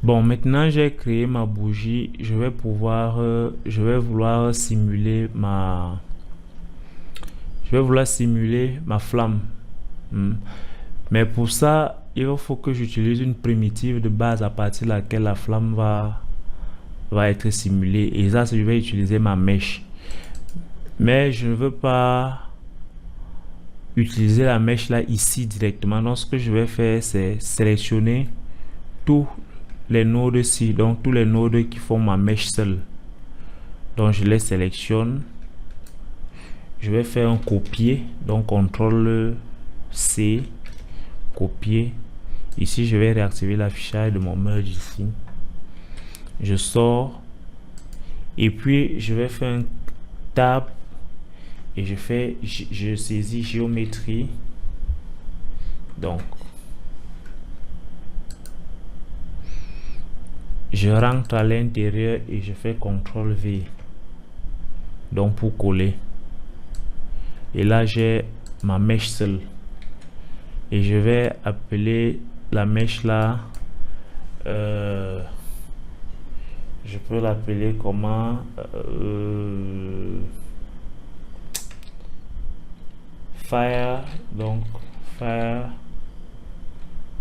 Bon, maintenant j'ai créé ma bougie, je vais vouloir simuler ma flamme. Hmm. Mais pour ça, il faut que j'utilise une primitive de base à partir de laquelle la flamme va être simulée. Et ça, je vais utiliser ma mèche. Mais je ne veux pas utiliser la mèche là ici directement. Donc, ce que je vais faire, c'est sélectionner tous les nodes ici. Donc, tous les nodes qui font ma mèche seule. Donc, je les sélectionne. Je vais faire un copier. Donc, CTRL C, copier. Ici, je vais réactiver l'affichage de mon merge ici. Je sors. Et puis, je vais faire un tab. Et je saisis géométrie. Donc, je rentre à l'intérieur et je fais CTRL V. Donc, pour coller. Et là, j'ai ma mèche seule. Et je vais appeler la mèche là. Je peux l'appeler comment? Fire. Donc, Fire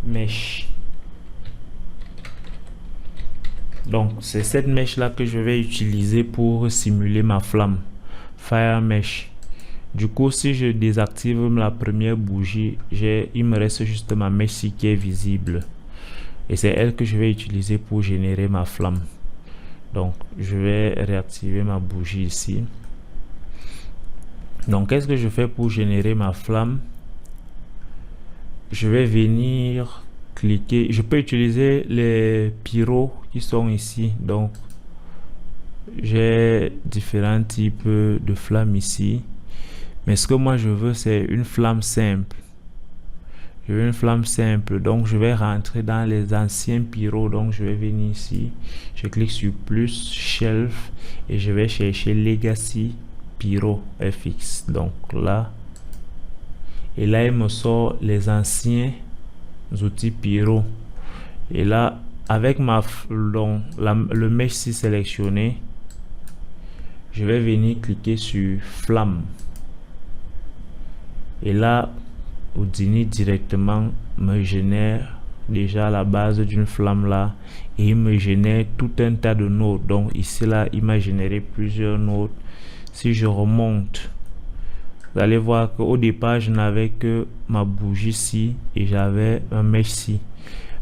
Mesh. Donc, c'est cette mèche là que je vais utiliser pour simuler ma flamme. Fire Mesh. Du coup, si je désactive la première bougie, il me reste juste ma mèche ici qui est visible. Et c'est elle que je vais utiliser pour générer ma flamme. Donc, je vais réactiver ma bougie ici. Donc, qu'est-ce que je fais pour générer ma flamme? Je vais venir cliquer. Je peux utiliser les pyros qui sont ici. Donc, j'ai différents types de flammes ici. Mais ce que moi je veux, c'est une flamme simple. Je veux une flamme simple. Donc, je vais rentrer dans les anciens pyros. Donc, je vais venir ici. Je clique sur plus, shelf. Et je vais chercher Legacy Pyro FX. Donc, là. Et là, il me sort les anciens outils pyro. Et là, avec le mesh ici sélectionné, je vais venir cliquer sur flamme. Et là, Houdini directement me génère déjà la base d'une flamme là. Et il me génère tout un tas de nodes. Donc ici là, il m'a généré plusieurs nodes. Si je remonte, vous allez voir qu'au départ, je n'avais que ma bougie ici et j'avais un mesh ici.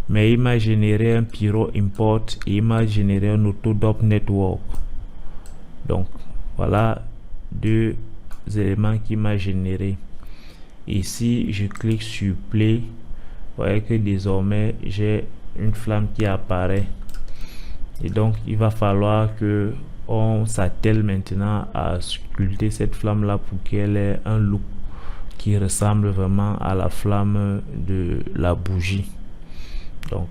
Mais il m'a généré un pyro import et il m'a généré un autodop network. Donc voilà deux éléments qu'il m'a généré. Ici, je clique sur play. Vous voyez que désormais, j'ai une flamme qui apparaît. Et donc, il va falloir que on s'attelle maintenant à sculpter cette flamme là pour qu'elle ait un look qui ressemble vraiment à la flamme de la bougie. Donc,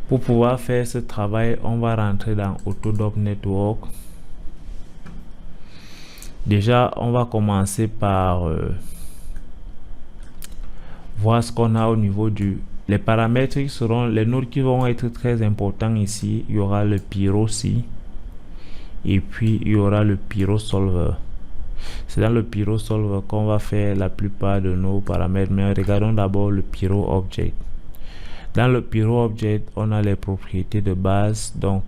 pour pouvoir faire ce travail, on va rentrer dans Autodoc Network. Déjà, on va commencer par voir ce qu'on a au niveau les paramètres qui seront les nodes qui vont être très importants ici. Il y aura le pyro ici et puis il y aura le pyro solver. C'est dans le pyro solver qu'on va faire la plupart de nos paramètres, mais regardons d'abord le pyro object. Dans le pyro object, on a les propriétés de base. Donc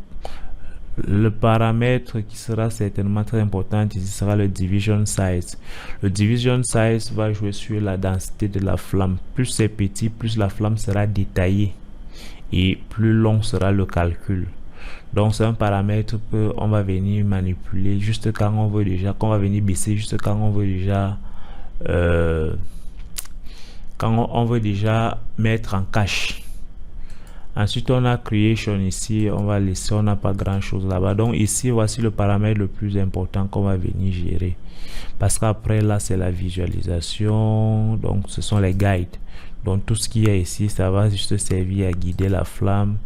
le paramètre qui sera certainement très important ici sera le division size. Le division size va jouer sur la densité de la flamme. Plus c'est petit, plus la flamme sera détaillée et plus long sera le calcul. Donc c'est un paramètre qu'on va venir manipuler juste quand on veut déjà, qu'on va venir baisser juste quand on veut déjà on veut déjà mettre en cache. Ensuite, on a creation ici, on va laisser, on n'a pas grand chose là-bas. Donc ici, voici le paramètre le plus important qu'on va venir gérer. Parce qu'après, là, c'est la visualisation. Donc, ce sont les guides. Donc, tout ce qu'il y a ici, ça va juste servir à guider la flamme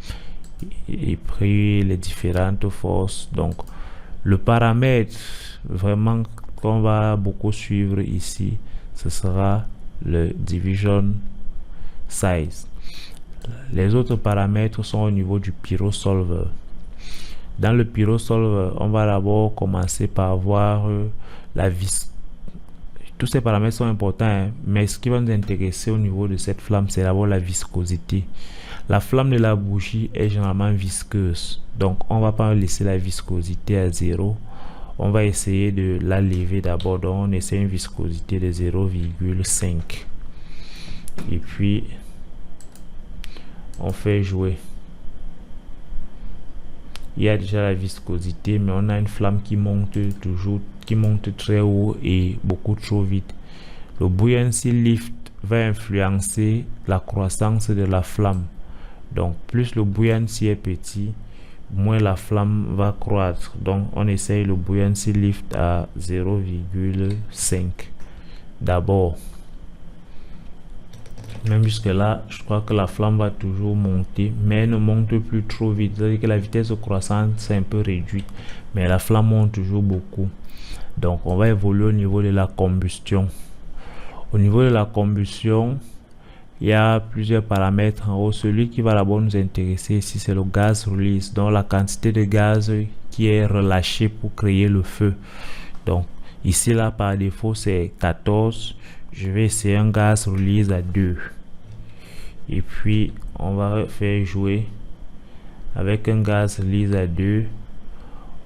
et puis les différentes forces. Donc, le paramètre vraiment qu'on va beaucoup suivre ici, ce sera le division size. Les autres paramètres sont au niveau du pyrosolver. Dans le pyrosolver, on va d'abord commencer par voir la viscosité. Tous ces paramètres sont importants, hein, mais ce qui va nous intéresser au niveau de cette flamme, c'est d'abord la viscosité. La flamme de la bougie est généralement visqueuse, donc on va pas laisser la viscosité à 0. On va essayer de la lever d'abord, donc on essaie une viscosité de 0,5 et puis on fait jouer. Il y a déjà la viscosité, mais on a une flamme qui monte très haut et beaucoup trop vite. Le buoyancy lift va influencer la croissance de la flamme. Donc plus le buoyancy est petit, moins la flamme va croître. Donc on essaye le buoyancy lift à 0,5 d'abord. Même jusque là, je crois que la flamme va toujours monter, mais elle ne monte plus trop vite. C'est-à-dire que la vitesse de croissance est un peu réduite, mais la flamme monte toujours beaucoup. Donc on va évoluer au niveau de la combustion. Au niveau de la combustion, il y a plusieurs paramètres en haut. Celui qui va d'abord nous intéresser ici, c'est le gaz release, donc la quantité de gaz qui est relâchée pour créer le feu. Donc ici là par défaut c'est 14. Je vais essayer un gaz release à 2 et puis on va faire jouer avec un gaz release à 2.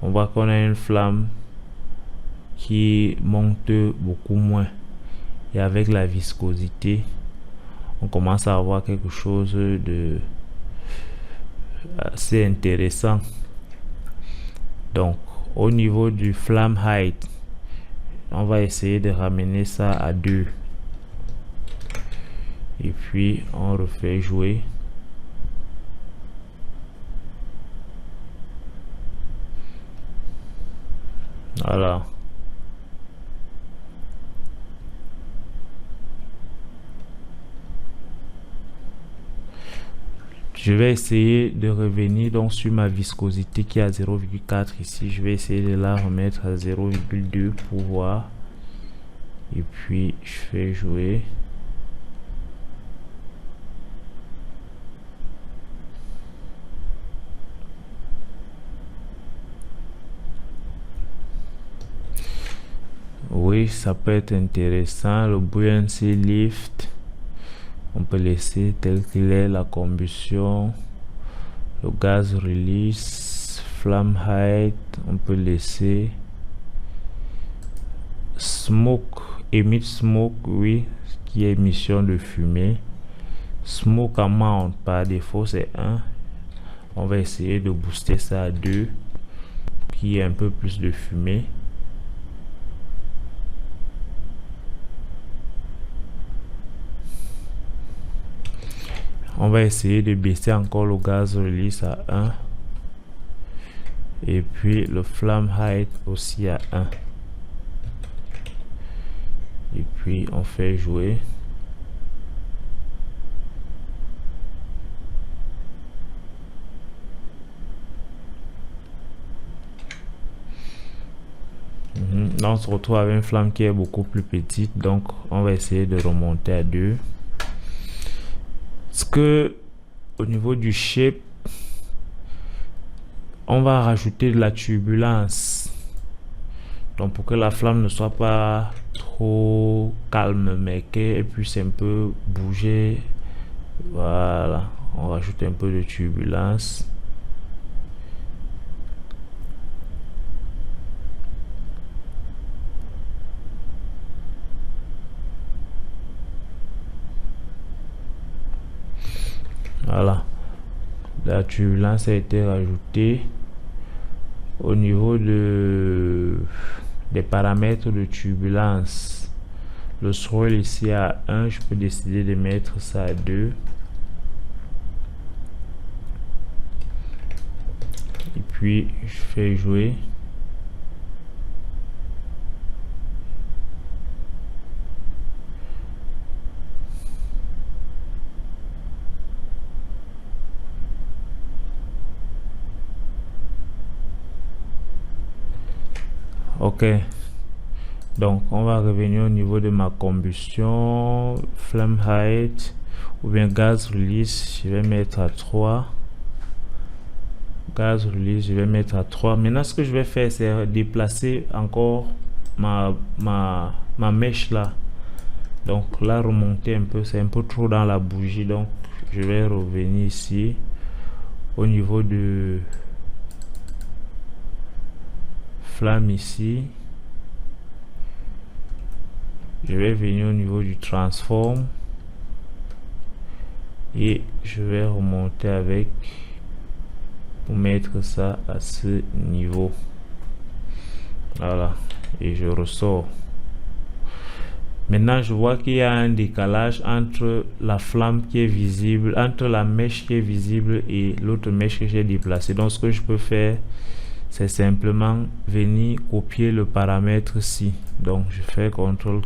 On voit qu'on a une flamme qui monte beaucoup moins, et avec la viscosité on commence à avoir quelque chose de assez intéressant. Donc au niveau du flame height, on va essayer de ramener ça à 2 et puis on refait jouer. Voilà. Je vais essayer de revenir donc sur ma viscosité qui est à 0,4 ici. Je vais essayer de la remettre à 0,2 pour voir. Et puis je fais jouer. Oui, ça peut être intéressant. Le buoyancy lift, on peut laisser tel qu'il est. La combustion, le gaz release, flame height, on peut laisser. Smoke, emit smoke, oui, qui est émission de fumée. Smoke amount par défaut c'est 1. On va essayer de booster ça à 2, qui est un peu plus de fumée. On va essayer de baisser encore le gaz release à 1 et puis le flame height aussi à 1 et puis on fait jouer. Là on se retrouve avec une flamme qui est beaucoup plus petite, donc on va essayer de remonter à 2. Ce que au niveau du shape, on va rajouter de la turbulence, donc pour que la flamme ne soit pas trop calme mais qu'elle puisse un peu bouger. Voilà, on rajoute un peu de turbulence. Voilà, la turbulence a été rajoutée. Au niveau des paramètres de turbulence, le swirl ici à 1, je peux décider de mettre ça à 2 et puis je fais jouer. Ok, Donc on va revenir au niveau de ma combustion, flame height ou bien gaz release, je vais mettre à 3. Gaz release, je vais mettre à 3. Maintenant ce que je vais faire, c'est déplacer encore ma mèche là. Donc là, remonter un peu, c'est un peu trop dans la bougie, donc je vais revenir ici au niveau de flamme ici. Je vais venir au niveau du transform et je vais remonter avec pour mettre ça à ce niveau. Voilà, et je ressors. Maintenant, je vois qu'il y a un décalage entre la flamme qui est visible, entre la mèche qui est visible et l'autre mèche que j'ai déplacée. Donc, ce que je peux faire, c'est simplement venir copier le paramètre ci. Donc, je fais CTRL,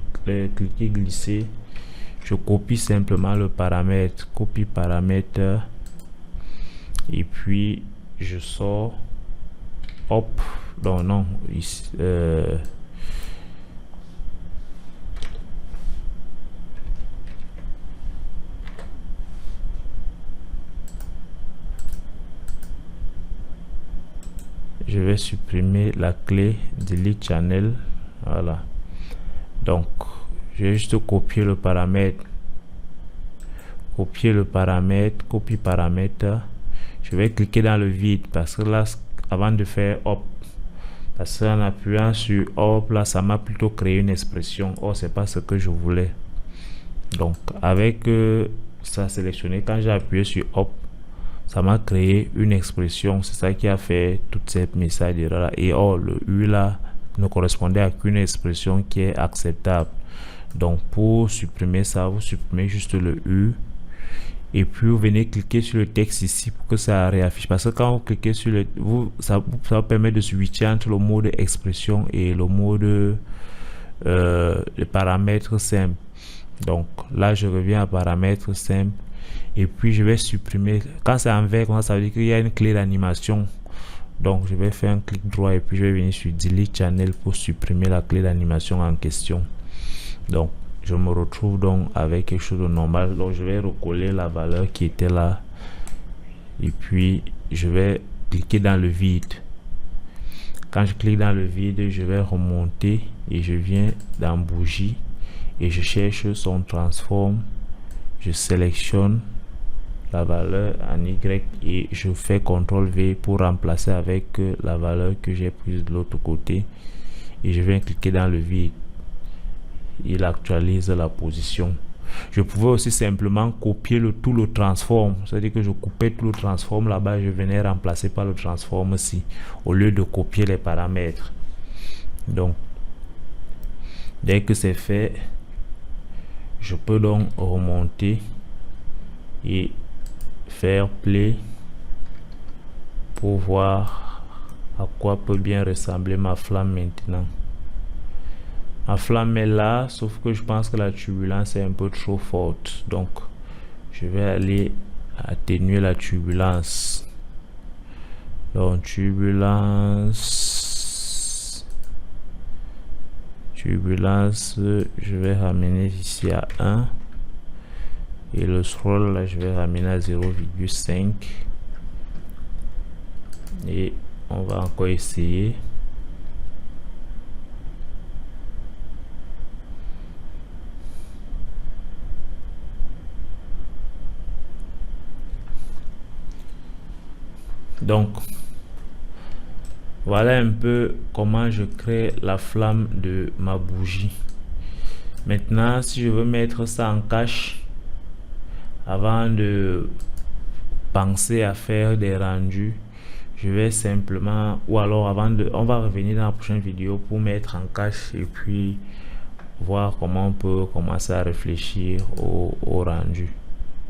cliquer, glisser. Je copie simplement le paramètre, copie paramètre. Et puis, je sors. Hop, donc non, ici, je vais supprimer la clé delete channel. Voilà, donc je vais juste copier le paramètre, copie paramètre. Je vais cliquer dans le vide parce que là, avant de faire hop, parce qu'en appuyant sur hop là, ça m'a plutôt créé une expression. Oh, c'est pas ce que je voulais. Donc avec ça sélectionné, quand j'ai appuyé sur hop, ça m'a créé une expression. C'est ça qui a fait toute cette message là. Et oh, le U là ne correspondait à qu'une expression qui est acceptable. Donc pour supprimer ça, vous supprimez juste le U et puis vous venez cliquer sur le texte ici pour que ça réaffiche, parce que quand vous cliquez sur le ça vous permet de switcher entre le mode expression et le mode le paramètre simple. Donc là je reviens à paramètre simple et puis je vais supprimer. Quand c'est en vert, ça veut dire qu'il y a une clé d'animation. Donc je vais faire un clic droit et puis je vais venir sur delete channel pour supprimer la clé d'animation en question. Donc je me retrouve donc avec quelque chose de normal. Donc je vais recoller la valeur qui était là et puis je vais cliquer dans le vide. Quand je clique dans le vide, je vais remonter et je viens dans bougie et je cherche son transform. Je sélectionne la valeur en Y et je fais CTRL V pour remplacer avec la valeur que j'ai prise de l'autre côté et je viens cliquer dans le vide. Il actualise la position. Je pouvais aussi simplement copier tout le transform, c'est-à-dire que je coupais tout le transform là-bas, je venais remplacer par le transform ici au lieu de copier les paramètres. Donc dès que c'est fait, je peux donc remonter et faire play pour voir à quoi peut bien ressembler ma flamme maintenant. Ma flamme est là, sauf que je pense que la turbulence est un peu trop forte, donc je vais aller atténuer la turbulence. Donc turbulence, je vais ramener ici à 1 et le scroll là je vais ramener à 0,5 et on va encore essayer. Donc voilà un peu comment je crée la flamme de ma bougie. Maintenant, si je veux mettre ça en cache, avant de penser à faire des rendus, je vais simplement, ou alors on va revenir dans la prochaine vidéo pour mettre en cache et puis voir comment on peut commencer à réfléchir au rendu.